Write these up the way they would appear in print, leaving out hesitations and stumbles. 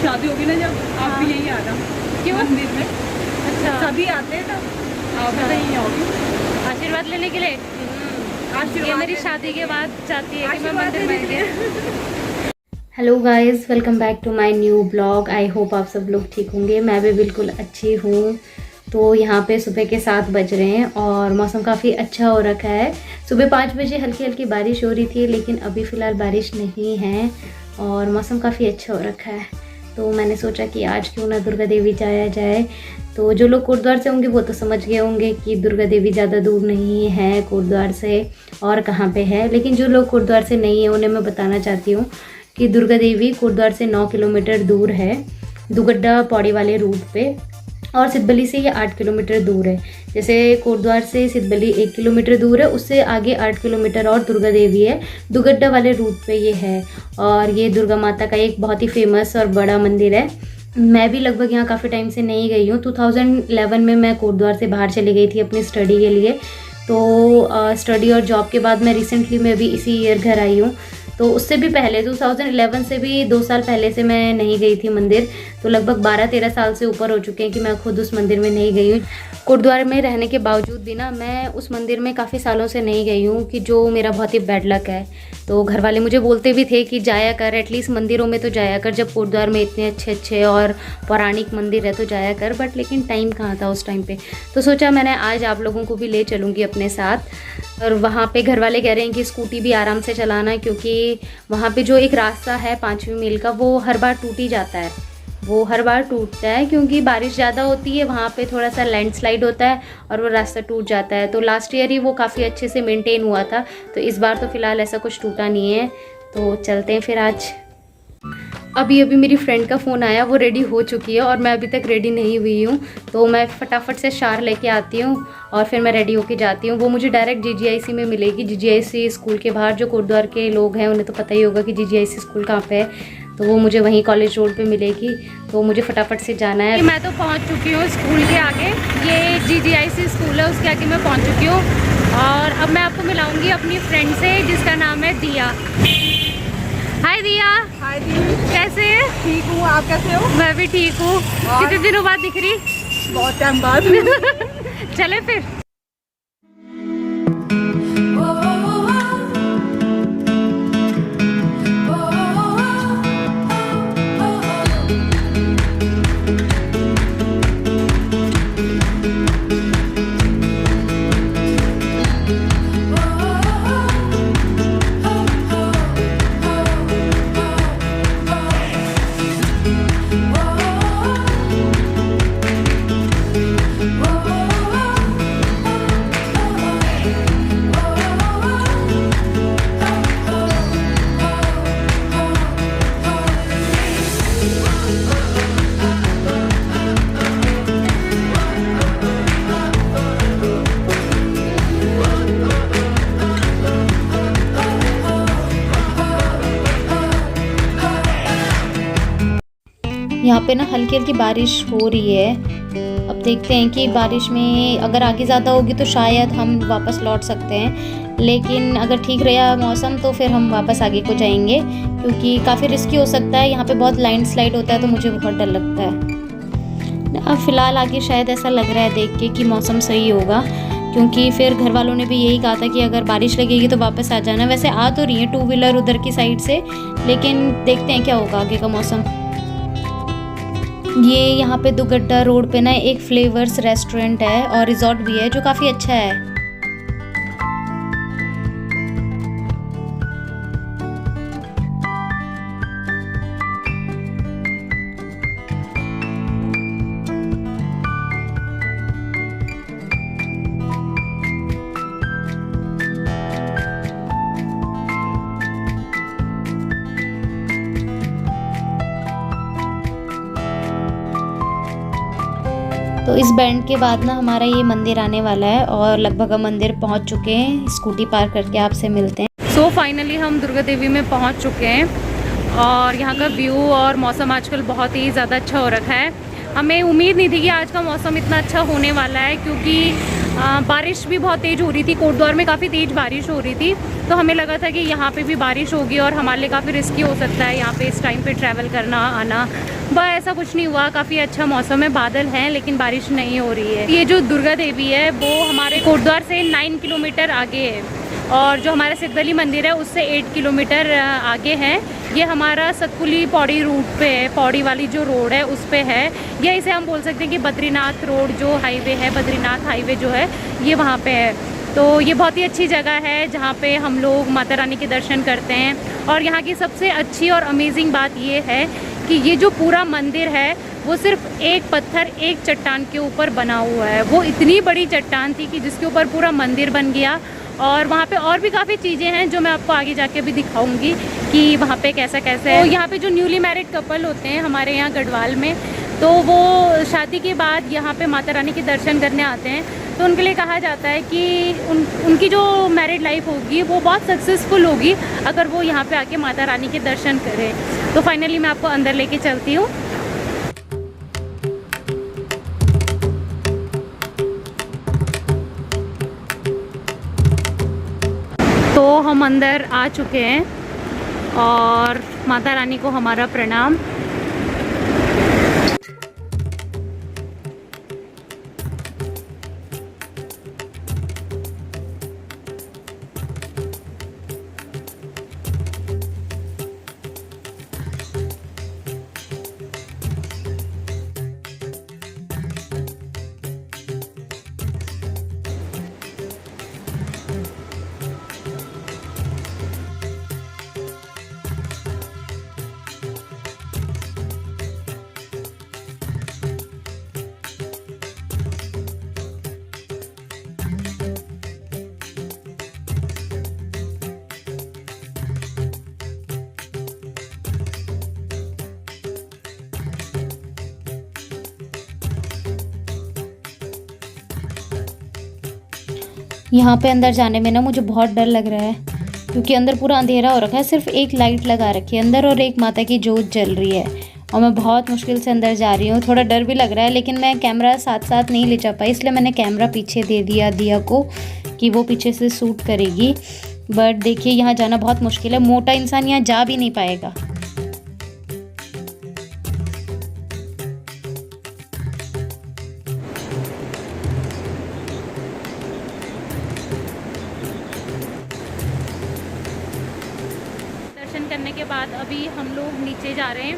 शादी होगी ना जब आप भी यहीं आना। क्यों? मंदिर में अच्छा, सभी आते हैं ना, आप भी तो यहीं आओगी आशीर्वाद लेने के लिए। ये मेरी शादी के बाद चाहती है कि मैं मंदिर में आऊँ। Hello guys, welcome back to my new blog. I hope आप सब लोग ठीक होंगे। मैं भी बिल्कुल अच्छी हूँ। तो यहाँ पे सुबह के 7 बज रहे हैं और मौसम काफ़ी अच्छा हो रखा है। सुबह 5 बजे हल्की हल्की बारिश हो रही थी, लेकिन अभी फ़िलहाल बारिश नहीं है और मौसम काफ़ी अच्छा हो रखा है। तो मैंने सोचा कि आज क्यों ना दुर्गा देवी जाया जाए। तो जो लोग कोटद्वार से होंगे वो तो समझ गए होंगे कि दुर्गा देवी ज़्यादा दूर नहीं है कोटद्वार से और कहाँ पे है। लेकिन जो लोग कोटद्वार से नहीं है उन्हें मैं बताना चाहती हूँ कि दुर्गा देवी कोटद्वार से 9 किलोमीटर दूर है, दुगड्डा पौड़ी वाले रूट पे, और सिद्धबली से ये 8 किलोमीटर दूर है। जैसे कोटद्वार से सिद्धबली 1 किलोमीटर दूर है, उससे आगे 8 किलोमीटर और दुर्गा देवी है, दुगड्डा वाले रूट पे ये है। और ये दुर्गा माता का एक बहुत ही फेमस और बड़ा मंदिर है। मैं भी लगभग यहाँ काफ़ी टाइम से नहीं गई हूँ। 2011 में मैं कोटद्वार से बाहर चली गई थी अपनी स्टडी के लिए। तो स्टडी और जॉब के बाद मैं रिसेंटली में भी इसी ईयर घर आई हूँ। तो उससे भी पहले 2011 से भी 2 साल पहले से मैं नहीं गई थी मंदिर। तो लगभग 12-13 साल से ऊपर हो चुके हैं कि मैं खुद उस मंदिर में नहीं गई हूँ। कोटद्वार में रहने के बावजूद भी ना मैं उस मंदिर में काफ़ी सालों से नहीं गई हूँ, कि जो मेरा बहुत ही बैड लक है। तो घर वाले मुझे बोलते भी थे कि जाया कर, एटलीस्ट मंदिरों में तो जाया कर, जब कोटद्वार में इतने अच्छे अच्छे और पौराणिक मंदिर है तो जाया कर। बट लेकिन टाइम कहाँ था उस टाइम पे। तो सोचा मैंने आज आप लोगों को भी ले चलूँगी अपने साथ। और वहाँ पे घर वाले कह रहे हैं कि स्कूटी भी आराम से चलाना, क्योंकि वहाँ पे जो एक रास्ता है 5वीं मील का, वो हर बार टूट ही जाता है। वो हर बार टूटता है क्योंकि बारिश ज़्यादा होती है, वहाँ पे थोड़ा सा लैंडस्लाइड होता है और वो रास्ता टूट जाता है। तो लास्ट ईयर ही वो काफ़ी अच्छे से मेंटेन हुआ था, तो इस बार तो फ़िलहाल ऐसा कुछ टूटा नहीं है। तो चलते हैं फिर आज। अभी मेरी फ्रेंड का फ़ोन आया, वो रेडी हो चुकी है और मैं अभी तक रेडी नहीं हुई हूँ। तो मैं फटाफट से शार लेके आती हूँ और फिर मैं रेडी होके जाती हूँ। वो मुझे डायरेक्ट GGIC में मिलेगी, GGIC स्कूल के बाहर। जो कोटद्वार के लोग हैं उन्हें तो पता ही होगा कि GGIC स्कूल कहाँ पे है। तो वो मुझे वहीं कॉलेज रोड पे मिलेगी। तो मुझे फटाफट से जाना है। मैं तो पहुंच चुकी हूँ स्कूल के आगे। ये GGIC स्कूल है, उसके आगे मैं पहुंच चुकी हूँ। और अब मैं आपको मिलाऊंगी अपनी फ्रेंड से, जिसका नाम है दिया। हाय दिया। हाय दी, कैसे? ठीक हूँ, आप कैसे हो? मैं भी ठीक हूँ। कितने दिनों बाद दिख रही? बहुत टाइम बाद। चले फिर। यहाँ पे ना हल्की हल्की बारिश हो रही है। अब देखते हैं कि बारिश में अगर आगे ज़्यादा होगी तो शायद हम वापस लौट सकते हैं, लेकिन अगर ठीक रहा मौसम तो फिर हम वापस आगे को जाएंगे, क्योंकि काफ़ी रिस्की हो सकता है। यहाँ पे बहुत लैंडस्लाइड होता है तो मुझे बहुत डर लगता है। अब फ़िलहाल आगे शायद ऐसा लग रहा है देख के कि मौसम सही होगा, क्योंकि फिर घर वालों ने भी यही कहा था कि अगर बारिश लगेगी तो वापस आ जाना। वैसे आ तो रही है 2 व्हीलर उधर की साइड से, लेकिन देखते हैं क्या होगा आगे का मौसम। ये यहाँ पे दुगड्डा रोड पे ना एक फ्लेवर्स रेस्टोरेंट है और रिजॉर्ट भी है, जो काफ़ी अच्छा है। तो इस बैंड के बाद ना हमारा ये मंदिर आने वाला है और लगभग हम मंदिर पहुंच चुके हैं। स्कूटी पार करके आपसे मिलते हैं। सो फाइनली हम दुर्गा देवी में पहुंच चुके हैं और यहाँ का व्यू और मौसम आजकल बहुत ही ज़्यादा अच्छा हो रखा है। हमें उम्मीद नहीं थी कि आज का मौसम इतना अच्छा होने वाला है, क्योंकि बारिश भी बहुत तेज़ हो रही थी, कोटद्वार में काफ़ी तेज़ बारिश हो रही थी, तो हमें लगा था कि यहाँ पे भी बारिश होगी और हमारे लिए काफ़ी रिस्की हो सकता है यहाँ पे इस टाइम पे ट्रैवल करना आना। बस ऐसा कुछ नहीं हुआ, काफ़ी अच्छा मौसम है, बादल हैं लेकिन बारिश नहीं हो रही है। ये जो दुर्गा देवी है वो हमारे कोटद्वार से 9 किलोमीटर आगे है और जो हमारा सिद्धवली मंदिर है उससे 8 किलोमीटर आगे है। ये हमारा सतपुली पौड़ी रूट पे है, पौड़ी वाली जो रोड है उस पे है, या इसे हम बोल सकते हैं कि बद्रीनाथ रोड जो हाईवे है, बद्रीनाथ हाईवे जो है ये वहाँ पे है। तो ये बहुत ही अच्छी जगह है जहाँ पे हम लोग माता रानी के दर्शन करते हैं। और यहाँ की सबसे अच्छी और अमेजिंग बात ये है कि ये जो पूरा मंदिर है वो सिर्फ एक पत्थर, एक चट्टान के ऊपर बना हुआ है। वो इतनी बड़ी चट्टान थी कि जिसके ऊपर पूरा मंदिर बन गया। और वहाँ पे और भी काफ़ी चीज़ें हैं जो मैं आपको आगे जाके भी दिखाऊंगी कि वहाँ पे कैसा कैसा है। तो यहाँ पे जो न्यूली मैरिड कपल होते हैं हमारे यहाँ गढ़वाल में, तो वो शादी के बाद यहाँ पे माता रानी के दर्शन करने आते हैं, तो उनके लिए कहा जाता है कि उनकी जो मैरिड लाइफ होगी वो बहुत सक्सेसफुल होगी अगर वो यहाँ पे आके माता रानी के दर्शन करें। तो फाइनली मैं आपको अंदर लेके चलती हूँ। तो हम अंदर आ चुके हैं और माता रानी को हमारा प्रणाम। यहाँ पे अंदर जाने में ना मुझे बहुत डर लग रहा है क्योंकि अंदर पूरा अंधेरा हो रखा है, सिर्फ एक लाइट लगा रखी है अंदर और एक माता की जोत जल रही है और मैं बहुत मुश्किल से अंदर जा रही हूँ। थोड़ा डर भी लग रहा है लेकिन मैं कैमरा साथ साथ नहीं ले जा पाई, इसलिए मैंने कैमरा पीछे दे दिया दिया को कि वो पीछे से शूट करेगी। बट देखिए यहाँ जाना बहुत मुश्किल है, मोटा इंसान यहाँ जा भी नहीं पाएगा। करने के बाद अभी हम लोग नीचे जा रहे हैं,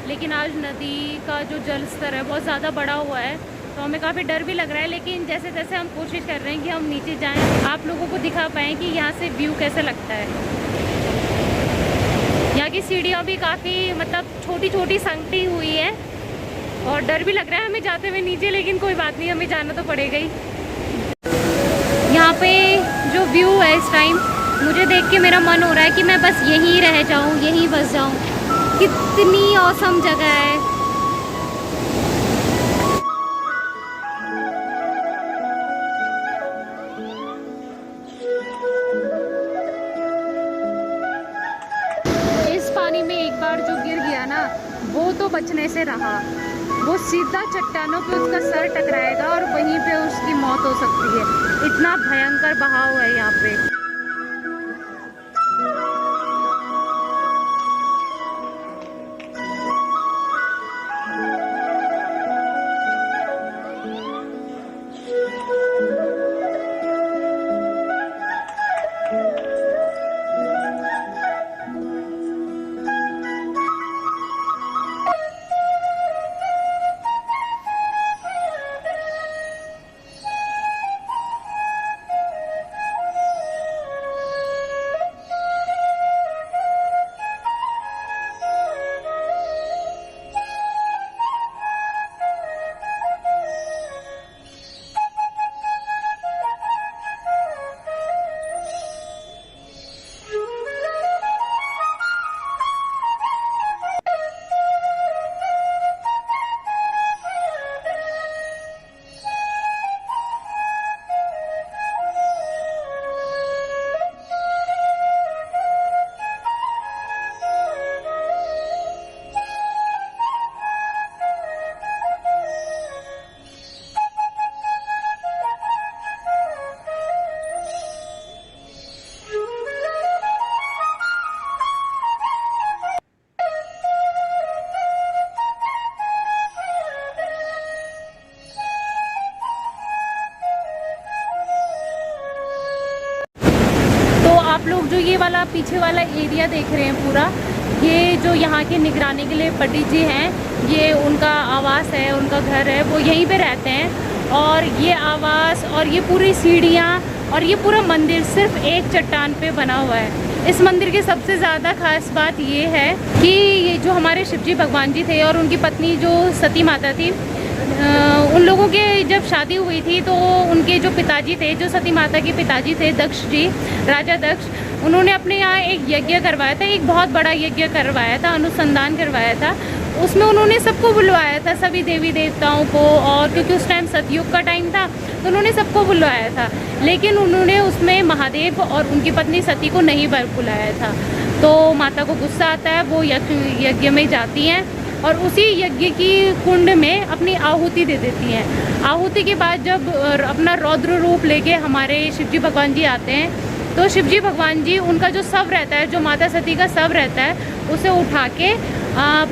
लेकिन आज नदी का जो जल स्तर है बहुत ज़्यादा बढ़ा हुआ है तो हमें काफ़ी डर भी लग रहा है। लेकिन जैसे जैसे हम कोशिश कर रहे हैं कि हम नीचे जाएं, आप लोगों को दिखा पाएँ कि यहाँ से व्यू कैसा लगता है। यहाँ की सीढ़ियाँ भी काफ़ी मतलब छोटी छोटी संकटी हुई है और डर भी लग रहा है हमें जाते हुए नीचे, लेकिन कोई बात नहीं, हमें जाना तो पड़ेगा ही। यहाँ पे जो व्यू है इस टाइम मुझे देख के मेरा मन हो रहा है कि मैं बस यहीं रह जाऊं, यहीं बस जाऊं। कितनी औसम जगह है। इस पानी में एक बार जो गिर गया ना वो तो बचने से रहा, वो सीधा चट्टानों पे उसका सर टकराएगा और वहीं पे उसकी मौत हो सकती है। इतना भयंकर बहाव है यहाँ पे। ये वाला पीछे वाला एरिया देख रहे हैं पूरा, ये जो यहाँ के निगरानी के लिए पंडित जी हैं, ये उनका आवास है, उनका घर है, वो यहीं पे रहते हैं। और ये आवास और ये पूरी सीढ़ियाँ और ये पूरा मंदिर सिर्फ एक चट्टान पे बना हुआ है। इस मंदिर की सबसे ज़्यादा खास बात ये है कि ये जो हमारे शिवजी भगवान जी थे और उनकी पत्नी जो सती माता थी, उन लोगों के जब शादी हुई थी तो उनके जो पिताजी थे, जो सती माता के पिताजी थे दक्ष जी, राजा दक्ष, उन्होंने अपने यहाँ एक यज्ञ करवाया था, एक बहुत बड़ा यज्ञ करवाया था, अनुसंधान करवाया था। उसमें उन्होंने सबको बुलवाया था, सभी देवी देवताओं को, और क्योंकि उस टाइम सतयुग का टाइम था तो उन्होंने सबको बुलवाया था, लेकिन उन्होंने उसमें महादेव और उनकी पत्नी सती को नहीं बुलाया था। तो माता को गुस्सा आता है, वो यज्ञ में जाती हैं और उसी यज्ञ की कुंड में अपनी आहुति दे देती हैं। आहुति के बाद जब अपना रौद्र रूप लेके हमारे शिवजी भगवान जी आते हैं, तो शिवजी भगवान जी उनका जो शव रहता है, जो माता सती का शव रहता है, उसे उठा के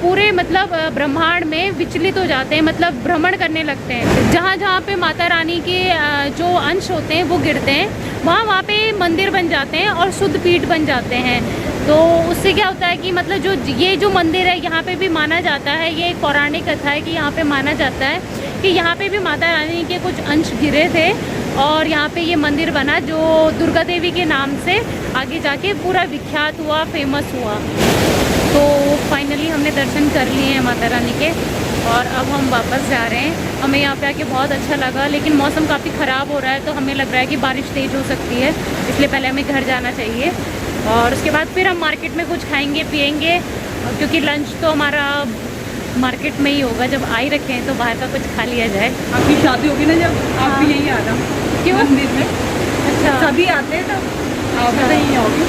पूरे मतलब ब्रह्मांड में विचलित हो जाते हैं, मतलब भ्रमण करने लगते हैं। जहाँ जहाँ पे माता रानी के जो अंश होते हैं वो गिरते हैं, वहाँ पे मंदिर बन जाते हैं और शुद्ध पीठ बन जाते हैं। तो उससे क्या होता है कि मतलब जो ये जो मंदिर है, यहाँ पे भी माना जाता है, ये एक पौराणिक कथा है कि यहाँ पे माना जाता है कि यहाँ पे भी माता रानी के कुछ अंश गिरे थे और यहाँ पे ये मंदिर बना, जो दुर्गा देवी के नाम से आगे जाके पूरा विख्यात हुआ, फेमस हुआ। तो फाइनली हमने दर्शन कर लिए हैं माता रानी के और अब हम वापस जा रहे हैं। हमें यहाँ पे आके बहुत अच्छा लगा, लेकिन मौसम काफ़ी ख़राब हो रहा है, तो हमें लग रहा है कि बारिश तेज़ हो सकती है, इसलिए पहले हमें घर जाना चाहिए और उसके बाद फिर हम मार्केट में कुछ खाएंगे पिएंगे, क्योंकि लंच तो हमारा मार्केट में ही होगा। जब आ ही रखे हैं तो बाहर का कुछ खा लिया जाए। आपकी शादी होगी ना जब, आप भी यहीं आना। क्यों? मंदिर में अच्छा, सभी आते हैं तब, आप भी यहीं आओगी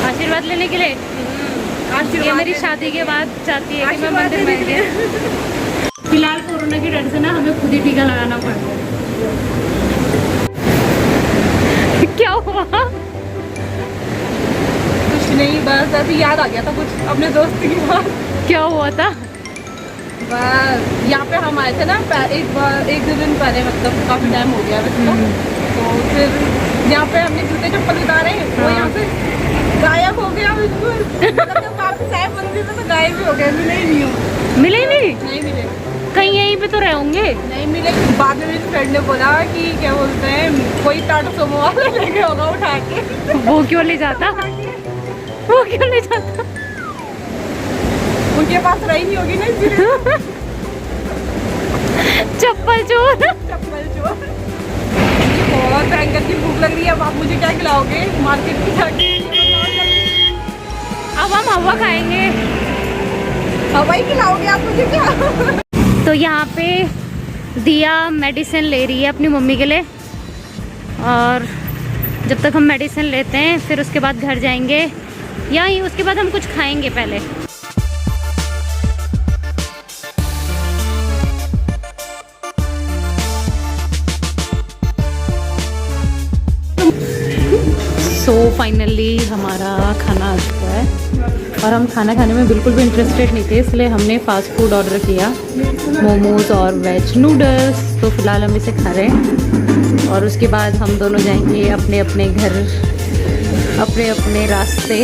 आशीर्वाद लेने के लिए। ये मेरी शादी के बाद चाहती है कि मैं मंदिर में गया। फिलहाल कोरोना की डर से ना हमें खुद ही टीका लगाना पड़ रहा है। क्या हुआ? कुछ नहीं, बस ऐसे याद आ गया था कुछ अपने दोस्त की बात। क्या हुआ था? बस यहाँ पे हम आए थे ना एक दो दिन पहले, मतलब काफ़ी टाइम हो गया वैसे तो फिर यहाँ पे हमने जूते चप्पल उतारे, वो यहाँ पे गायब हो गया बिल्कुल। मतलब जब वापस आए मंदिर में तो गायब ही हो गए, मिले ही नहीं हो। मिले ही नहीं? नहीं मिले, कहीं यहीं पे तो रहे होंगे। नहीं मिले। बाद में मेरी फ्रेंड ने बोला कि क्या बोलते हैं, कोई टाटा सुमो वाला लेके होगा उठा के। वो क्यों ले जाता? वो क्यों ले जाता? उनके पास रही नहीं होगी ना, इसलिए। चप्पल चोर। चप्पल चोर। बहुत भयंकर की भूख लग रही है, अब आप मुझे क्या खिलाओगे मार्केट में जाके? अब हम हवा खाएंगे। हवाई खिलाओगे आप मुझे क्या? तो यहाँ पे दिया मेडिसिन ले रही है अपनी मम्मी के लिए, और जब तक हम मेडिसिन लेते हैं फिर उसके बाद घर जाएंगे, या उसके बाद हम कुछ खाएंगे पहले। सो फाइनली हमारा खाना आ चुका है और हम खाना खाने में बिल्कुल भी इंटरेस्टेड नहीं थे, इसलिए हमने फ़ास्ट फूड ऑर्डर किया, मोमोज़ और वेज नूडल्स। तो फ़िलहाल हम इसे खा रहे हैं और उसके बाद हम दोनों जाएंगे अपने अपने घर, अपने अपने रास्ते।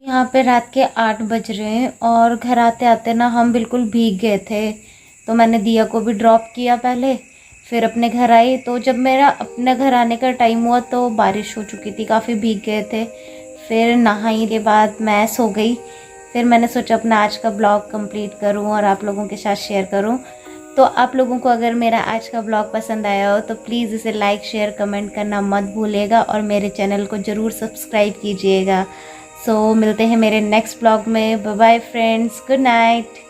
यहाँ पे रात के 8 बज रहे हैं और घर आते आते ना हम बिल्कुल भीग गए थे, तो मैंने दिया को भी ड्रॉप किया पहले, फिर अपने घर आई। तो जब मेरा अपने घर आने का टाइम हुआ तो बारिश हो चुकी थी, काफ़ी भीग गए थे। फिर नहाई के बाद मैं सो गई। फिर मैंने सोचा अपना आज का ब्लॉग कंप्लीट करूं और आप लोगों के साथ शेयर करूं। तो आप लोगों को अगर मेरा आज का ब्लॉग पसंद आया हो तो प्लीज़ इसे लाइक शेयर कमेंट करना मत भूलिएगा और मेरे चैनल को ज़रूर सब्सक्राइब कीजिएगा। सो मिलते हैं मेरे नेक्स्ट ब्लॉग में। Bye bye friends, good night.